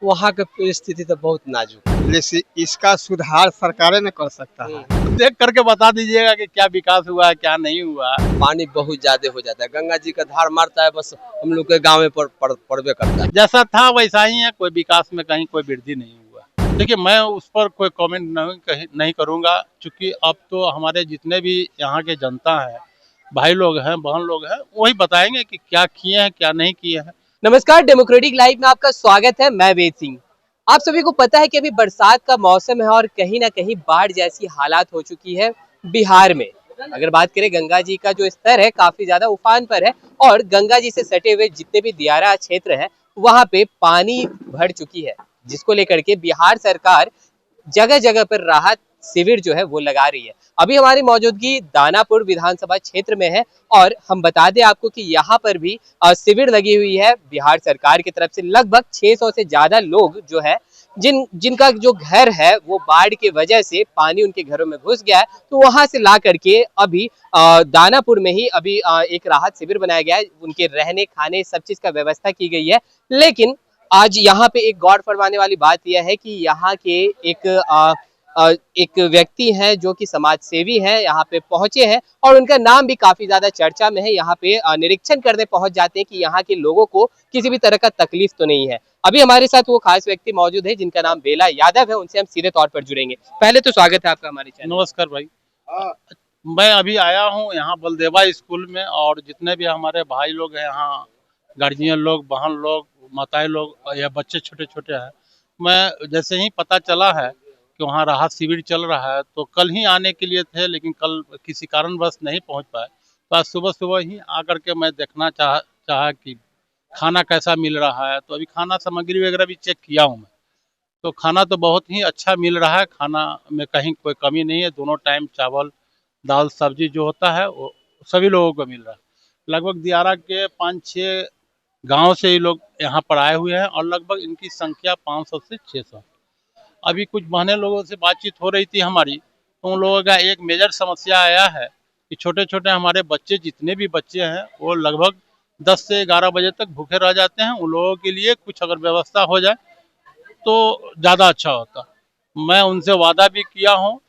वहाँ के परिस्थिति तो बहुत नाजुक है। जैसे इसका सुधार सरकारें न कर सकता है। देख करके बता दीजिएगा कि क्या विकास हुआ है क्या नहीं हुआ। पानी बहुत ज्यादा हो जाता है, गंगा जी का धार मारता है, बस हम लोग के गाँव में पड़बे करता है। जैसा था वैसा ही है, कोई विकास में कहीं कोई वृद्धि नहीं हुआ। देखिए मैं उस पर कोई कमेंट नहीं करूंगा, क्योंकि अब तो हमारे जितने भी यहाँ के जनता है, भाई लोग हैं बहन लोग हैं, वही बताएंगे कि क्या किए हैं क्या नहीं किए हैं। नमस्कार, डेमोक्रेटिक लाइव में आपका स्वागत है। मैं वेद सिंह। आप सभी को पता है कि अभी बरसात का मौसम है और कहीं ना कहीं बाढ़ जैसी हालात हो चुकी है बिहार में। अगर बात करें, गंगा जी का जो स्तर है काफी ज्यादा उफान पर है और गंगा जी से सटे हुए जितने भी दियारा क्षेत्र है वहां पे पानी भर चुकी है, जिसको लेकर के बिहार सरकार जगह जगह पर राहत शिविर जो है वो लगा रही है। अभी हमारी मौजूदगी दानापुर विधानसभा क्षेत्र में है और हम बता दें आपको कि यहाँ पर भी शिविर लगी हुई है बिहार सरकार की तरफ से। लगभग 600 से ज्यादा लोग जो है जिनका जो घर है वो बाढ़ की वजह से पानी उनके घरों में घुस गया है, तो वहां से ला करके अभी दानापुर में ही अभी एक राहत शिविर बनाया गया है। उनके रहने खाने सब चीज का व्यवस्था की गई है। लेकिन आज यहाँ पे एक गौर फरमाने वाली बात यह है कि यहाँ के एक व्यक्ति हैं जो कि समाज सेवी हैं, यहाँ पे पहुंचे हैं और उनका नाम भी काफी ज्यादा चर्चा में है। यहाँ पे निरीक्षण करने पहुंच जाते हैं कि यहाँ के लोगों को किसी भी तरह का तकलीफ तो नहीं है। अभी हमारे साथ वो खास व्यक्ति मौजूद है जिनका नाम बेला यादव है, उनसे हम सीधे तौर पर जुड़ेंगे। पहले तो स्वागत है आपका हमारे चैनल। नमस्कार भाई। मैं अभी आया हूँ यहाँ बलदेवा स्कूल में, और जितने भी हमारे भाई लोग हैं यहाँ, गार्जियन लोग, बहन लोग, माताएं लोग या बच्चे छोटे छोटे हैं, मैं जैसे ही पता चला है कि वहाँ राहत शिविर चल रहा है तो कल ही आने के लिए थे, लेकिन कल किसी कारणवश नहीं पहुँच पाए। तो आज सुबह सुबह ही आकर के मैं देखना चाहा कि खाना कैसा मिल रहा है। तो अभी खाना सामग्री वगैरह भी चेक किया हूँ मैं, तो खाना तो बहुत ही अच्छा मिल रहा है। खाना में कहीं कोई कमी नहीं है। दोनों टाइम चावल दाल सब्जी जो होता है वो सभी लोगों को मिल रहा है। लगभग दियारा के 5-6 गांव से ये लोग यहाँ पर आए हुए हैं और लगभग इनकी संख्या 500 से 600। अभी कुछ बहने लोगों से बातचीत हो रही थी हमारी, तो उन लोगों का एक मेजर समस्या आया है कि छोटे छोटे हमारे बच्चे, जितने भी बच्चे हैं वो लगभग 10 से 11 बजे तक भूखे रह जाते हैं। उन लोगों के लिए कुछ अगर व्यवस्था हो जाए तो ज़्यादा अच्छा होता। मैं उनसे वादा भी किया हूँ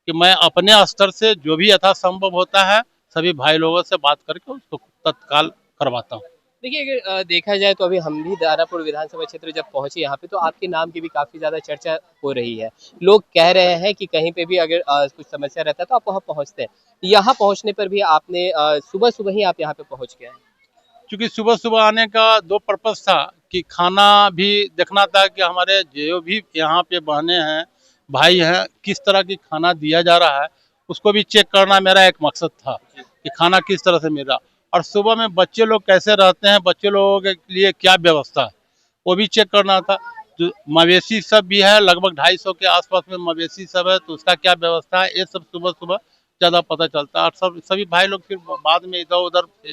कि मैं अपने स्तर से जो भी यथासंभव होता है सभी भाई लोगों से बात करके उसको तत्काल करवाता हूँ। देखिए, अगर देखा जाए तो अभी हम भी दानापुर विधानसभा क्षेत्र जब पहुंचे यहाँ पे तो आपके नाम की भी काफी ज्यादा चर्चा हो रही है। लोग कह रहे हैं कि कहीं पे भी अगर कुछ समस्या रहता है तो आप वहाँ पहुंचते हैं। यहाँ पहुंचने पर भी आपने सुबह सुबह ही आप यहाँ पे पहुंच गए हैं। क्योंकि सुबह सुबह आने का 2 पर्पस था कि खाना भी देखना था कि हमारे जो भी यहाँ पे बहने हैं भाई हैं किस तरह की खाना दिया जा रहा है, उसको भी चेक करना मेरा एक मकसद था कि खाना किस तरह से मिल रहा। और सुबह में बच्चे लोग कैसे रहते हैं, बच्चे लोगों के लिए क्या व्यवस्था है वो भी चेक करना था। जो मवेशी सब भी है, लगभग 250 के आसपास में मवेशी सब है, तो उसका क्या व्यवस्था है, ये सब सुबह सुबह ज़्यादा पता चलता है। और सभी भाई लोग फिर बाद में इधर उधर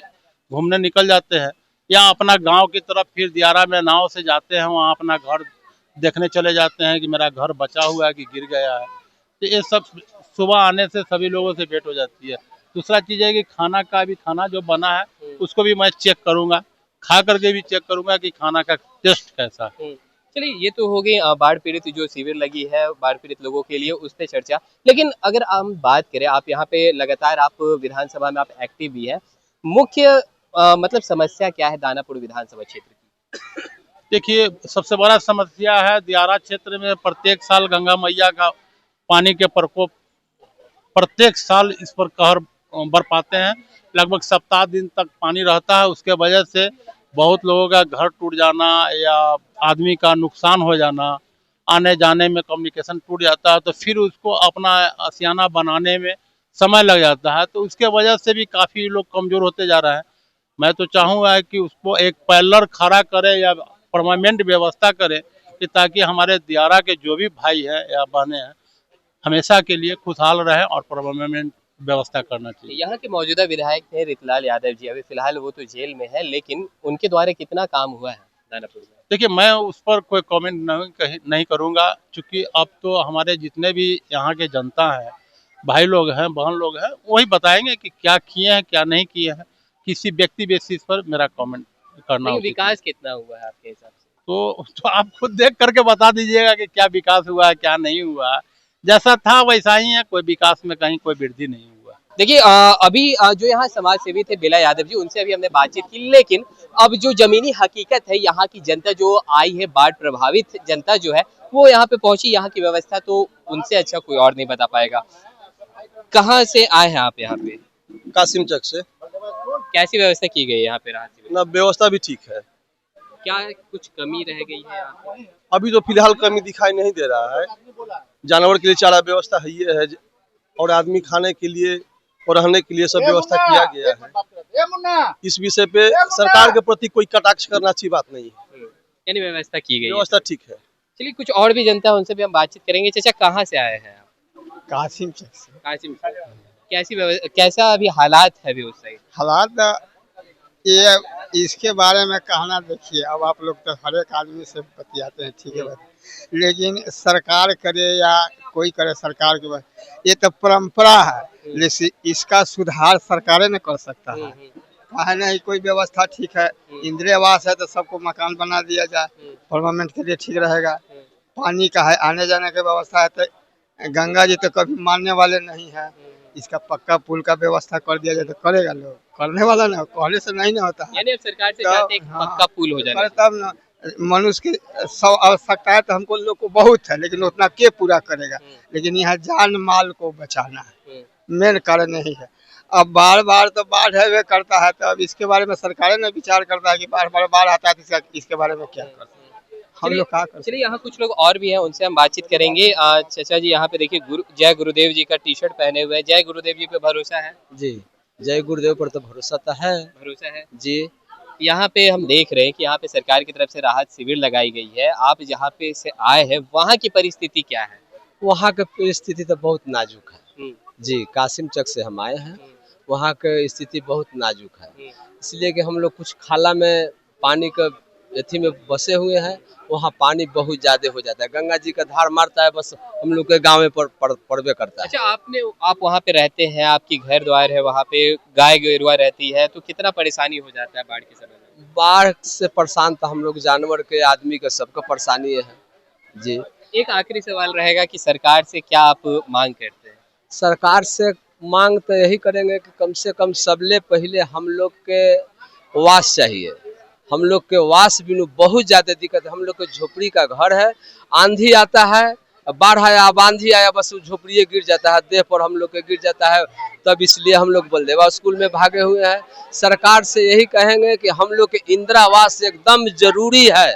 घूमने निकल जाते हैं या अपना गांव की तरफ फिर दियारा में नाव से जाते हैं, वहाँ अपना घर देखने चले जाते हैं कि मेरा घर बचा हुआ है कि गिर गया है। तो ये सब सुबह आने से सभी लोगों से भेंट हो जाती है। दूसरा चीज़ है कि खाना जो बना है उसको भी मैं चेक करूँगा, खा करके भी चेक करूँगा कि खाना का टेस्ट कैसा है। चलिए, ये तो हो गई बाढ़ पीड़ित जो शिविर लगी है बाढ़ पीड़ित लोगों के लिए, उस पर चर्चा। लेकिन अगर हम बात करें, आप यहाँ पे लगातार आप विधानसभा में आप एक्टिव भी है, मुख्य मतलब समस्या क्या है दानापुर विधानसभा क्षेत्र की? देखिए सबसे बड़ा समस्या है दियारा क्षेत्र में प्रत्येक साल गंगा मैया का पानी के प्रकोप प्रत्येक साल इस पर कहर बरपाते हैं। लगभग सप्ताह दिन तक पानी रहता है, उसके वजह से बहुत लोगों का घर टूट जाना या आदमी का नुकसान हो जाना, आने जाने में कम्युनिकेशन टूट जाता है, तो फिर उसको अपना आशियाना बनाने में समय लग जाता है। तो उसके वजह से भी काफ़ी लोग कमज़ोर होते जा रहे हैं। मैं तो चाहूँगा कि उसको एक पैलर खड़ा करे या परमानेंट व्यवस्था करे कि ताकि हमारे दियारा के जो भी भाई हैं या बहनें हैं हमेशा के लिए खुशहाल रहे, और परमानेंट व्यवस्था करना चाहिए। यहाँ के मौजूदा विधायक थे रितलाल यादव जी, अभी फिलहाल वो तो जेल में है, लेकिन उनके द्वारा कितना काम हुआ है दानापुर में? देखिए मैं उस पर कोई कमेंट नहीं करूँगा, क्योंकि अब तो हमारे जितने भी यहाँ के जनता है, भाई लोग हैं बहन लोग हैं, वही बताएंगे कि क्या किए हैं क्या नहीं किए हैं। किसी व्यक्ति बेसिस पर मेरा कमेंट करना लेकिन उचित विकास कितना हुआ है आपके हिसाब से? तो आप खुद देख करके बता दीजिएगा कि क्या विकास हुआ है क्या नहीं हुआ है। जैसा था वैसा ही है, कोई विकास में कहीं कोई वृद्धि नहीं हुआ। देखिए अभी जो यहाँ समाज सेवी थे बेला यादव जी, उनसे अभी हमने बातचीत की, लेकिन अब जो जमीनी हकीकत है, यहाँ की जनता जो आई है, बाढ़ प्रभावित जनता जो है वो यहाँ पे पहुंची, यहाँ की व्यवस्था तो उनसे अच्छा कोई और नहीं बता पाएगा। कहाँ से आए हैं आप यहाँ पे? कासिम चक से। कैसी व्यवस्था की गई है यहाँ पे राहत शिविर? ना व्यवस्था भी ठीक है। क्या कुछ कमी रह गई है यहाँ पे? अभी तो फिलहाल कमी दिखाई नहीं दे रहा है। जानवर के लिए चारा व्यवस्था है ये है, और आदमी खाने के लिए और रहने के लिए सब व्यवस्था किया गया है। इस विषय पे सरकार के प्रति कोई कटाक्ष करना अच्छी बात नहीं है। यानी व्यवस्था की गई है। व्यवस्था ठीक है। चलिए कुछ और भी जनता है, उनसे भी हम बातचीत करेंगे। चाचा कहाँ से आए हैं आप? कासिम चक से। कासिम से। कैसा अभी हालात है अभी उस साइड? हालात ये इसके बारे में कहना, देखिए अब आप लोग तो हर एक आदमी से बतियाते हैं, ठीक है बात, लेकिन सरकार करे या कोई करे, सरकार के बाद ये तो परंपरा है, लेकिन इसका सुधार सरकारें ने कर सकता है। कहा नहीं कोई व्यवस्था ठीक है, इंदिरा आवास है तो सबको मकान बना दिया जाए, परमानेंट के लिए ठीक रहेगा। पानी का है, आने जाने की व्यवस्था है, तो गंगा जी तो कभी मानने वाले नहीं है, इसका पक्का पुल का व्यवस्था कर दिया जाए तो करेगा लोग, करने वाला ना, कहने से नहीं ना होता। यानी अब सरकार से चाहते हैं कि पक्का पुल हो जाए, तब ना मनुष्य की सब आवश्यकता है तो हमको लोग को बहुत है, लेकिन उतना के पूरा करेगा। लेकिन यहाँ जान माल को बचाना है, मेन कारण यही है। अब बार बार तो बाढ़ है करता है, तो अब इसके बारे में सरकारें ने विचार करता है कि बार बार बाढ़ आता है तो इसके बारे में क्या कर सकते हैं हम लोग, क्या कर। चलिए यहाँ कुछ लोग और भी हैं, उनसे हम बातचीत करेंगे। चाचा जी यहाँ पे देखिए जय गुरुदेव जी का टी शर्ट पहने हुए हैं। जय गुरुदेव जी पे भरोसा है? जी, जय गुरुदेव पर तो भरोसा तो है। भरोसा है जी। यहाँ पे हम देख रहे हैं कि यहाँ पे सरकार की तरफ से राहत शिविर लगाई गई है। आप जहाँ पे से आए हैं वहाँ की परिस्थिति क्या है? वहाँ की परिस्थिति तो बहुत नाजुक है। जी, कासिम चक से हम आए हैं। वहाँ की स्थिति बहुत नाजुक है, इसलिए कि हम लोग कुछ खाला में पानी का अथी में बसे हुए हैं। वहाँ पानी बहुत ज्यादा हो जाता है, गंगा जी का धार मारता है, बस हम लोग के गाँव में पड़बे करता है। अच्छा, आप वहाँ पे रहते हैं, आपकी घर द्वार है वहाँ पे, गाय गरुआ रहती है, तो कितना परेशानी हो जाता है बाढ़ के समय में? बाढ़ से परेशान तो हम लोग जानवर के, आदमी के, सबका परेशानी है। जी। एक आखिरी सवाल रहेगा कि सरकार से क्या आप मांग करते हैं? सरकार से मांग तो यही करेंगे कि कम से कम सबले पहले हम लोग के वास चाहिए। हम लोग के वास बिनु बहुत ज्यादा दिक्कत है। हम लोग के झोपड़ी का घर है, आंधी आता है, बाढ़ आया, आंधी आया, बस झोपड़ी गिर जाता है, देह पर हम लोग के गिर जाता है। तब इसलिए हम लोग बलदेवा स्कूल में भागे हुए हैं। सरकार से यही कहेंगे कि हम लोग के इंदिरा आवास एकदम जरूरी है।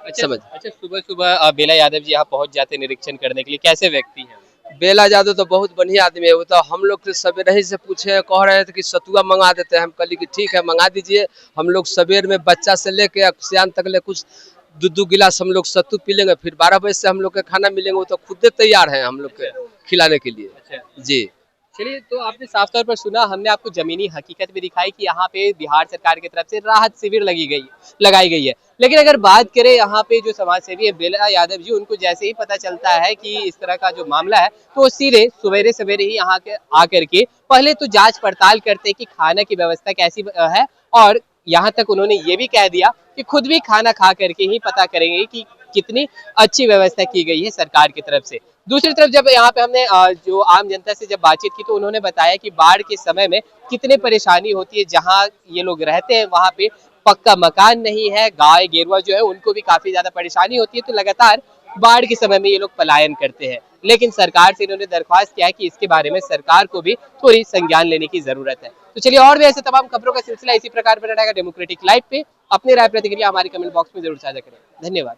अच्छा, सुबह सुबह बेला यादव जी यहाँ पहुँच जाते निरीक्षण करने के लिए, कैसे व्यक्ति हैं? बेला यादव तो बहुत बढ़िया आदमी है। वो तो हम लोग से सवेरे ही से पूछे, कह रहे थे कि सतुआ मंगा देते हैं। हम कल कि ठीक है मंगा दीजिए। हम लोग सवेर में बच्चा से लेके सियान तक ले कुछ 2-2 गिलास हम लोग सत्तू पी लेंगे, फिर 12 बजे से हम लोग के खाना मिलेंगे। वो तो खुद तैयार है हम लोग के खिलाने के लिए। अच्छा जी। चलिए, तो आपने साफ तौर पर सुना, हमने आपको जमीनी हकीकत भी दिखाई कि यहाँ पे बिहार सरकार की तरफ से राहत शिविर लगाई गई है। लेकिन अगर बात करें यहाँ पे जो समाज सेवी है बेला यादव जी, उनको जैसे ही पता चलता है कि इस तरह का जो मामला है, तो सीधे सवेरे सवेरे ही यहाँ के आकर के पहले तो जांच पड़ताल करते हैं कि खाना की व्यवस्था कैसी है, और यहाँ तक उन्होंने ये भी कह दिया कि खुद भी खाना खा करके ही पता करेंगे कि कितनी अच्छी व्यवस्था की गई है सरकार की तरफ से। दूसरी तरफ जब यहाँ पे हमने जो आम जनता से जब बातचीत की, तो उन्होंने बताया कि बाढ़ के समय में कितने परेशानी होती है। जहाँ ये लोग रहते हैं वहाँ पे पक्का मकान नहीं है, गाय गेरुआ जो है उनको भी काफी ज्यादा परेशानी होती है, तो लगातार बाढ़ के समय में ये लोग पलायन करते हैं। लेकिन सरकार से इन्होंने दरख्वास्त किया है कि इसके बारे में सरकार को भी थोड़ी संज्ञान लेने की जरूरत है। तो चलिए, और भी ऐसे तमाम खबरों का सिलसिला इसी प्रकार बना रहेगा डेमोक्रेटिक लाइव पे। अपनी राय प्रतिक्रिया हमारी कमेंट बॉक्स में जरूर साझा करें। धन्यवाद।